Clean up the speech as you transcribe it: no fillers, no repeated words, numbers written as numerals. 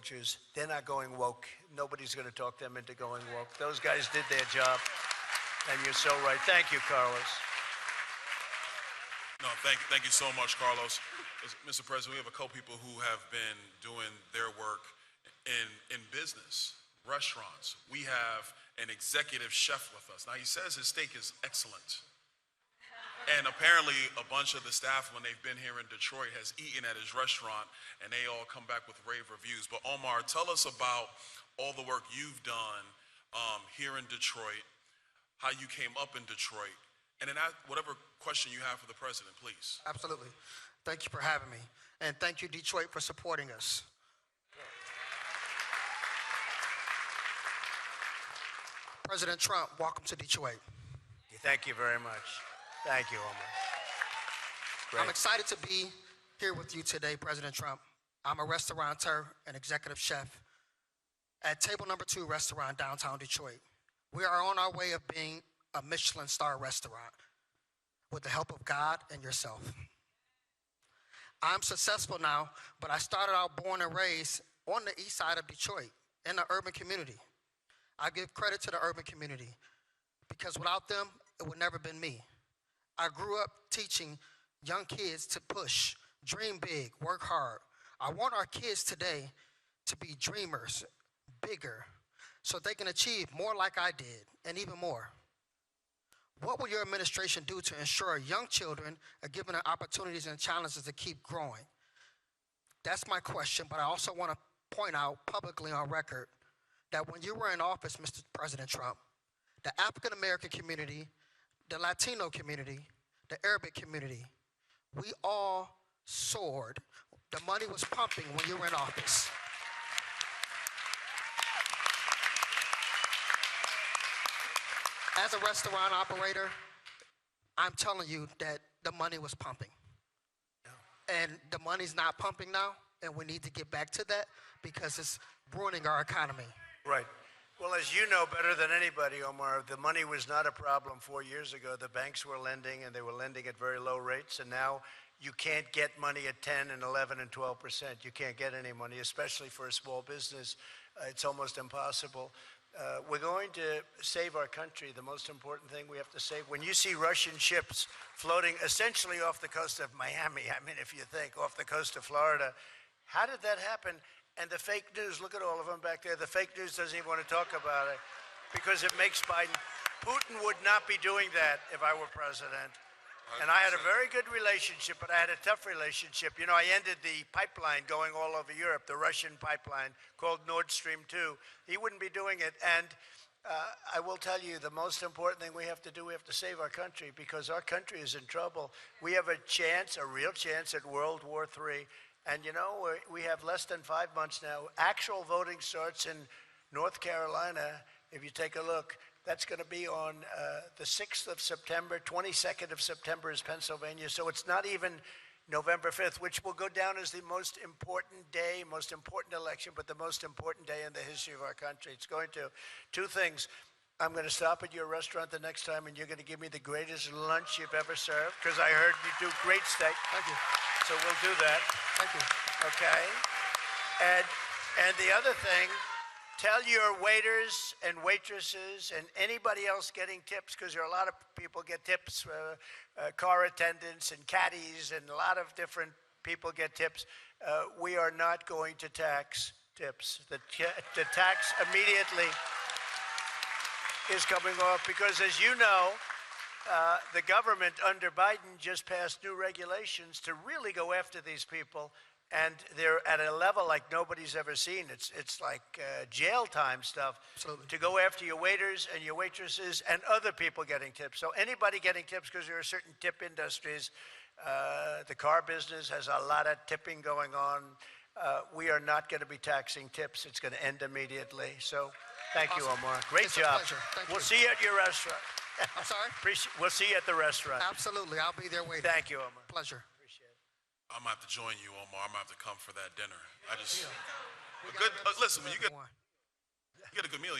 coaches. They're not going woke. Nobody's going to talk them into going woke. Those guys did their job, and you're so right. Thank you, Carlos. No, thank you so much, Carlos. Mr. President, we have a couple people who have been doing their work in business, restaurants. We have an executive chef with us. Now, he says his steak is excellent. And apparently a bunch of the staff, when they've been here in Detroit, has eaten at his restaurant, and they all come back with rave reviews. But Omar, tell us about all the work you've done here in Detroit, how you came up in Detroit, and then whatever question you have for the president, please. Absolutely. Thank you for having me. And thank you, Detroit, for supporting us. President Trump, welcome to Detroit. Thank you very much. Thank you, Omar. Great. I'm excited to be here with you today, President Trump. I'm a restaurateur and executive chef at Table Number 2 Restaurant, downtown Detroit. We are on our way of being a Michelin star restaurant with the help of God and yourself. I'm successful now, but I started out born and raised on the east side of Detroit in the urban community. I give credit to the urban community because without them, it would never have been me. I grew up teaching young kids to push, dream big, work hard. I want our kids today to be dreamers, bigger, so they can achieve more like I did, and even more. What will your administration do to ensure young children are given the opportunities and challenges to keep growing? That's my question, but I also want to point out publicly on record that when you were in office, Mr. President Trump, the African American community, the Latino community, the Arabic community, we all soared. The money was pumping when you were in office. As a restaurant operator, I'm telling you that the money was pumping. And the money's not pumping now, and we need to get back to that because it's ruining our economy. Right. Well, as you know better than anybody, Omar, the money was not a problem 4 years ago. The banks were lending, and they were lending at very low rates, and now you can't get money at 10 and 11 and 12%. You can't get any money, especially for a small business. It's almost impossible. We're going to save our country. The most important thing we have to save. When you see Russian ships floating essentially off the coast of Miami, I mean, if you think off the coast of Florida, how did that happen? And the fake news, look at all of them back there. The fake news doesn't even want to talk about it because it makes Biden. Putin would not be doing that if I were president. And I had a very good relationship, but I had a tough relationship. You know, I ended the pipeline going all over Europe, the Russian pipeline called Nord Stream 2. He wouldn't be doing it. And I will tell you, the most important thing we have to do, we have to save our country because our country is in trouble. We have a chance, a real chance at World War III. And you know, we have less than 5 months now. Actual voting starts in North Carolina. If you take a look, that's going to be on the 6th of September. 22nd of September is Pennsylvania. So it's not even November 5th, which will go down as the most important day, most important election, but the most important day in the history of our country. It's going to. Two things. I'm going to stop at your restaurant the next time, and you're going to give me the greatest lunch you've ever served, because I heard you do great steak. Thank you. So we'll do that. Thank you. Okay? And the other thing, tell your waiters and waitresses and anybody else getting tips, because there are a lot of people get tips, car attendants and caddies, and a lot of different people get tips. We are not going to tax tips. The tax immediately is coming off because, as you know, the government under Biden just passed new regulations to really go after these people, and they're at a level like nobody's ever seen. It's like jail time stuff. Absolutely. To go after your waiters and your waitresses and other people getting tips. So anybody getting tips, because there are certain tip industries. The car business has a lot of tipping going on. We are not going to be taxing tips. It's going to end immediately. So thank you, Omar. Great job. We'll see you at your restaurant. I'm sorry? We'll see you at the restaurant. Absolutely. I'll be there waiting. Thank you, Omar. Pleasure. Appreciate it. I'm going to have to join you, Omar. I'm going to have to come for that dinner. Yeah. Listen, when you get a good meal,